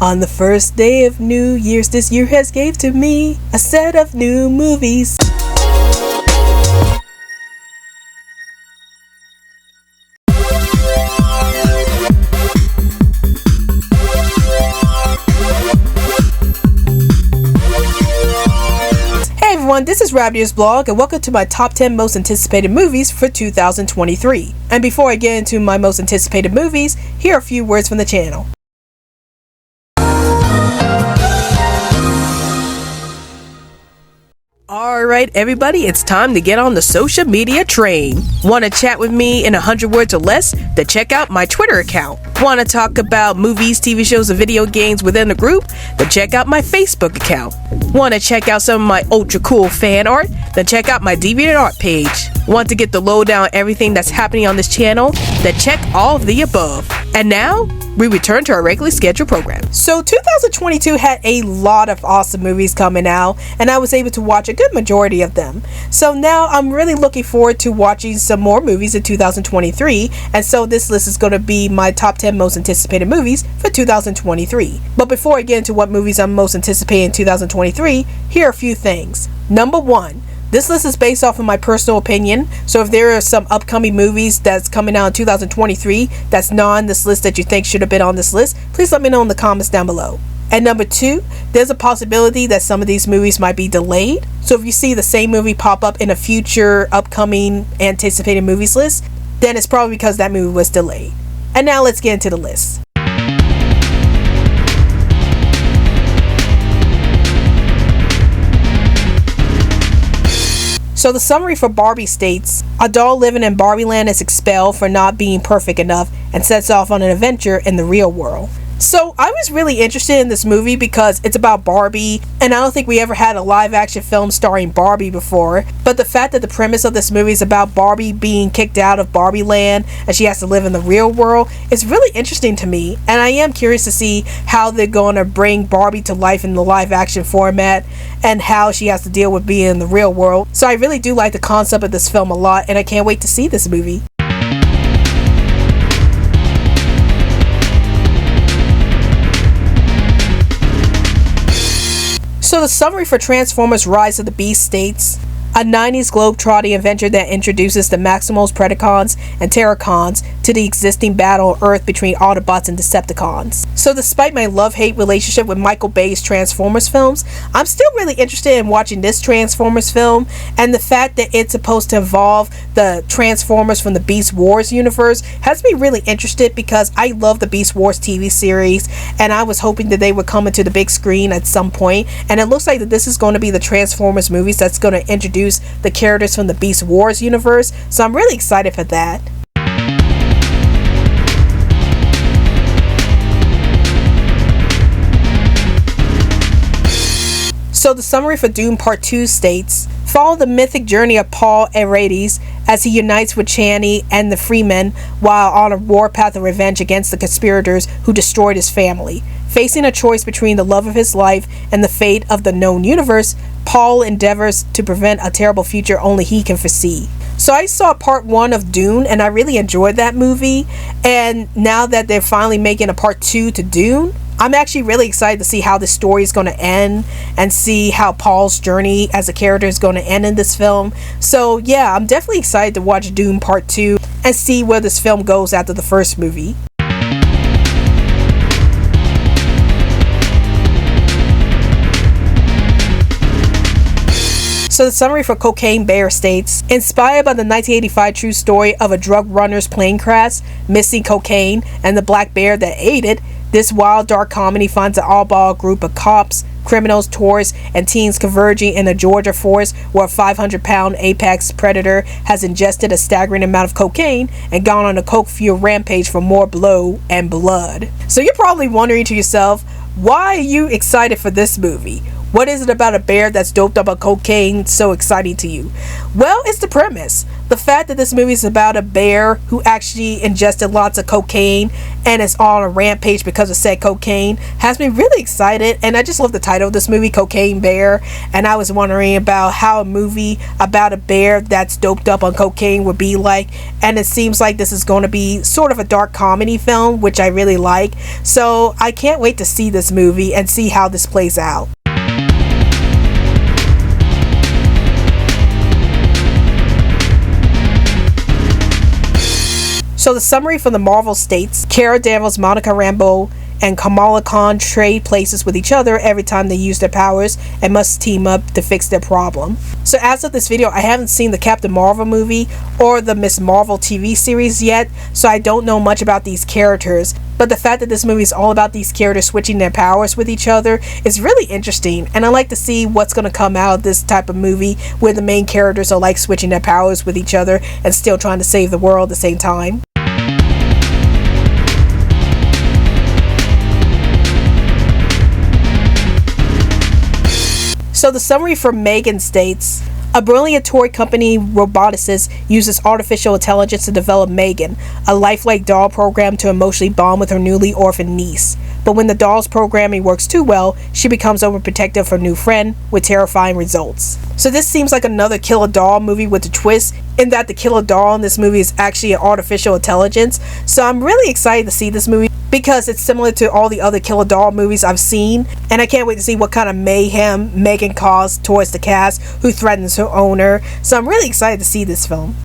On the first day of New Year's, this year has gave to me a set of new movies. This is Rabbitearsblog, and welcome to my top 10 most anticipated movies for 2023. And before I get into my most anticipated movies, here are a few words from the channel. Alright everybody, it's time to get on the social media train. Want to chat with me in 100 words or less? Then check out my Twitter account. Want to talk about movies, TV shows, and video games within the group? Then check out my Facebook account. Want to check out some of my ultra cool fan art? Then check out my DeviantArt page. Want to get the lowdown on everything that's happening on this channel? Then check all of the above. And now, we return to our regularly scheduled program. So 2022 had a lot of awesome movies coming out, and I was able to watch a good majority of them. So now I'm really looking forward to watching some more movies in 2023, and so this list is going to be my top 10 most anticipated movies for 2023. But before I get into what movies I'm most anticipating in 2023, here are a few things. Number 1. This list is based off of my personal opinion, so if there are some upcoming movies that's coming out in 2023 that's not on this list that you think should have been on this list, please let me know in the comments down below. And number 2, there's a possibility that some of these movies might be delayed, so if you see the same movie pop up in a future upcoming anticipated movies list, then it's probably because that movie was delayed. And now let's get into the list. So the summary for Barbie states, a doll living in Barbie Land is expelled for not being perfect enough and sets off on an adventure in the real world. So I was really interested in this movie because it's about Barbie, and I don't think we ever had a live action film starring Barbie before, but the fact that the premise of this movie is about Barbie being kicked out of Barbie Land and she has to live in the real world is really interesting to me, and I am curious to see how they're going to bring Barbie to life in the live action format and how she has to deal with being in the real world. So I really do like the concept of this film a lot, and I can't wait to see this movie. So the summary for Transformers Rise of the Beast states, a 90s globe-trotting adventure that introduces the Maximals, Predacons, and Terracons to the existing battle on Earth between Autobots and Decepticons. So despite my love-hate relationship with Michael Bay's Transformers films, I'm still really interested in watching this Transformers film, and the fact that it's supposed to involve the Transformers from the Beast Wars universe has me really interested because I love the Beast Wars TV series, and I was hoping that they would come into the big screen at some point, and it looks like that this is going to be the Transformers movies that's going to introduce the characters from the Beast Wars universe, so I'm really excited for that. So the summary for Dune Part 2 states, follow the mythic journey of Paul Atreides as he unites with Chani and the Freemen while on a warpath of revenge against the conspirators who destroyed his family. Facing a choice between the love of his life and the fate of the known universe, Paul endeavors to prevent a terrible future only he can foresee. So I saw part 1 of Dune and I really enjoyed that movie, and now that they're finally making a part 2 to Dune, I'm actually really excited to see how this story is going to end and see how Paul's journey as a character is going to end in this film. So yeah, I'm definitely excited to watch Dune Part 2 and see where this film goes after the first movie. So the summary for Cocaine Bear states, inspired by the 1985 true story of a drug runner's plane crash, missing cocaine, and the black bear that ate it, this wild dark comedy finds an all-ball group of cops, criminals, tourists, and teens converging in a Georgia forest where a 500-pound apex predator has ingested a staggering amount of cocaine and gone on a coke-fueled rampage for more blow and blood. So you're probably wondering to yourself, why are you excited for this movie? What is it about a bear that's doped up on cocaine so exciting to you? Well, it's the premise. The fact that this movie is about a bear who actually ingested lots of cocaine and is on a rampage because of said cocaine has me really excited, and I just love the title of this movie, Cocaine Bear, and I was wondering about how a movie about a bear that's doped up on cocaine would be like, and it seems like this is going to be sort of a dark comedy film, which I really like, so I can't wait to see this movie and see how this plays out. So the summary from the Marvel states, Cara Danvers, Monica Rambeau, and Kamala Khan trade places with each other every time they use their powers and must team up to fix their problem. So as of this video, I haven't seen the Captain Marvel movie or the Miss Marvel TV series yet, so I don't know much about these characters. But the fact that this movie is all about these characters switching their powers with each other is really interesting, and I like to see what's going to come out of this type of movie where the main characters are like switching their powers with each other and still trying to save the world at the same time. So the summary for Megan states, a brilliant toy company roboticist uses artificial intelligence to develop Megan, a lifelike doll program to emotionally bond with her newly orphaned niece. But when the doll's programming works too well, she becomes overprotective of her new friend, with terrifying results. So this seems like another killer doll movie with a twist, in that the killer doll in this movie is actually an artificial intelligence. So I'm really excited to see this movie, because it's similar to all the other killer doll movies I've seen, and I can't wait to see what kind of mayhem Megan caused towards the cast who threatens her owner. So I'm really excited to see this film.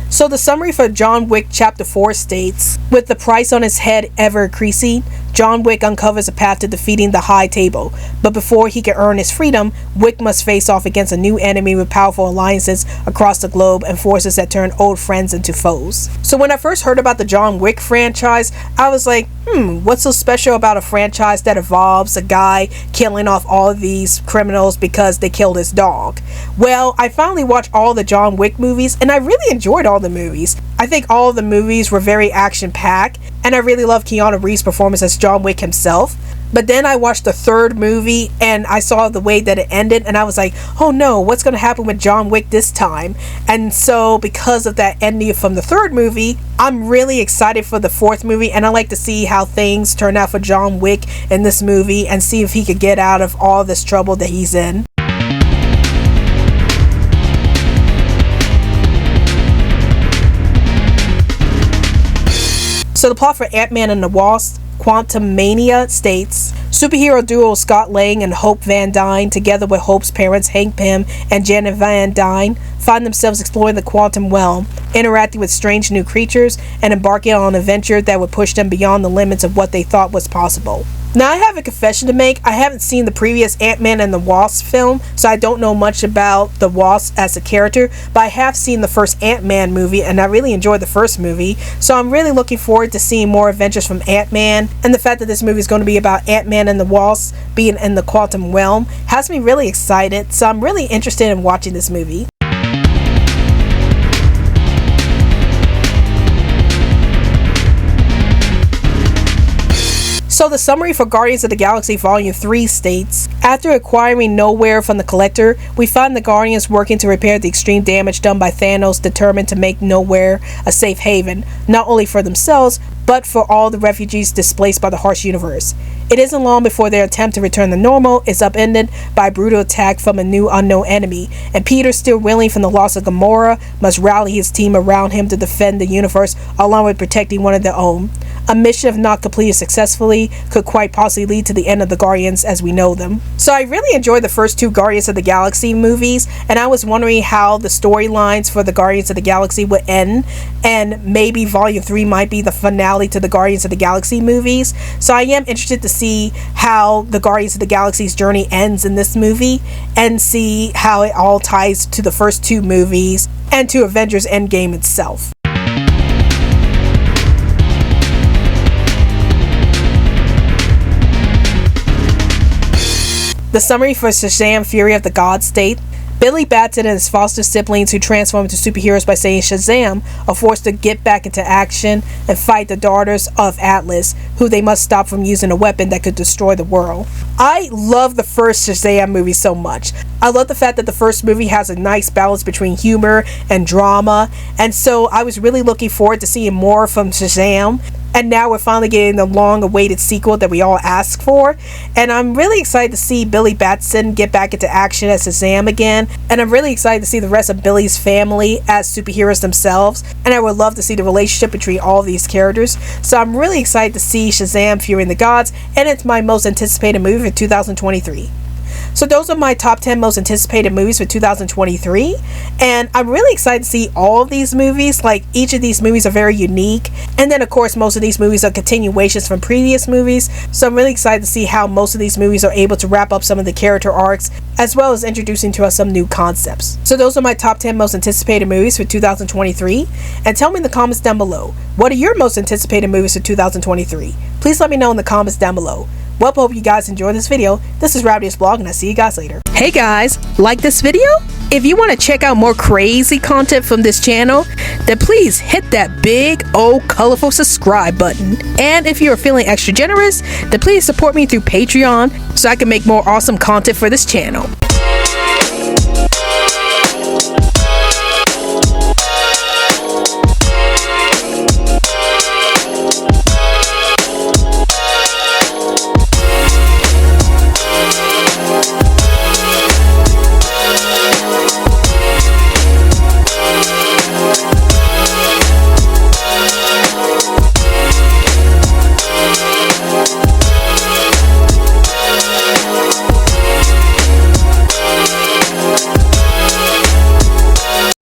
So the summary for John Wick Chapter 4 states, with the price on his head ever increasing, John Wick uncovers a path to defeating the High Table, but before he can earn his freedom, Wick must face off against a new enemy with powerful alliances across the globe and forces that turn old friends into foes. So when I first heard about the John Wick franchise, I was like, what's so special about a franchise that involves a guy killing off all of these criminals because they killed his dog? Well, I finally watched all the John Wick movies, and I really enjoyed all the movies. I think all of the movies were very action-packed, and I really love Keanu Reeves' performance as John Wick himself. But then I watched the third movie and I saw the way that it ended, and I was like, oh no, what's going to happen with John Wick this time? And so because of that ending from the third movie, I'm really excited for the fourth movie, and I like to see how things turn out for John Wick in this movie and see if he could get out of all this trouble that he's in. So the plot for Ant-Man and the Wasp: Quantumania states, superhero duo Scott Lang and Hope Van Dyne, together with Hope's parents Hank Pym and Janet Van Dyne, find themselves exploring the quantum realm, interacting with strange new creatures, and embarking on an adventure that would push them beyond the limits of what they thought was possible. Now, I have a confession to make. I haven't seen the previous Ant-Man and the Wasp film, so I don't know much about the Wasp as a character, but I have seen the first Ant-Man movie, and I really enjoyed the first movie, so I'm really looking forward to seeing more adventures from Ant-Man, and the fact that this movie is going to be about Ant-Man and the Wasp being in the quantum realm has me really excited, so I'm really interested in watching this movie. So the summary for Guardians of the Galaxy Volume 3 states, after acquiring Nowhere from the Collector, we find the Guardians working to repair the extreme damage done by Thanos, determined to make Nowhere a safe haven, not only for themselves, but for all the refugees displaced by the harsh universe. It isn't long before their attempt to return to normal is upended by a brutal attack from a new unknown enemy, and Peter, still reeling from the loss of Gamora, must rally his team around him to defend the universe along with protecting one of their own. A mission, if not completed successfully, could quite possibly lead to the end of the Guardians as we know them. So I really enjoyed the first two Guardians of the Galaxy movies, and I was wondering how the storylines for the Guardians of the Galaxy would end, and maybe Volume 3 might be the finale to the Guardians of the Galaxy movies. So I am interested to see how the Guardians of the Galaxy's journey ends in this movie, and see how it all ties to the first two movies and to Avengers Endgame itself. The summary for Shazam! Fury of the Gods state, Billy Batson and his foster siblings who transform into superheroes by saying Shazam are forced to get back into action and fight the daughters of Atlas, who they must stop from using a weapon that could destroy the world. I love the first Shazam movie so much. I love the fact that the first movie has a nice balance between humor and drama, and so I was really looking forward to seeing more from Shazam. And now we're finally getting the long-awaited sequel that we all asked for. And I'm really excited to see Billy Batson get back into action as Shazam again. And I'm really excited to see the rest of Billy's family as superheroes themselves. And I would love to see the relationship between all of these characters. So I'm really excited to see Shazam! Fury in the Gods. And it's my most anticipated movie for 2023. So those are my top 10 most anticipated movies for 2023, and I'm really excited to see all of these movies. Like, each of these movies are very unique, and then of course most of these movies are continuations from previous movies, so I'm really excited to see how most of these movies are able to wrap up some of the character arcs as well as introducing to us some new concepts. So those are my top 10 most anticipated movies for 2023, and tell me in the comments down below, what are your most anticipated movies for 2023? Please let me know in the comments down below. Well, hope you guys enjoyed this video. This is Rabbitearsblog, and I'll see you guys later. Hey guys, like this video? If you want to check out more crazy content from this channel, then please hit that big old colorful subscribe button. And if you are feeling extra generous, then please support me through Patreon so I can make more awesome content for this channel.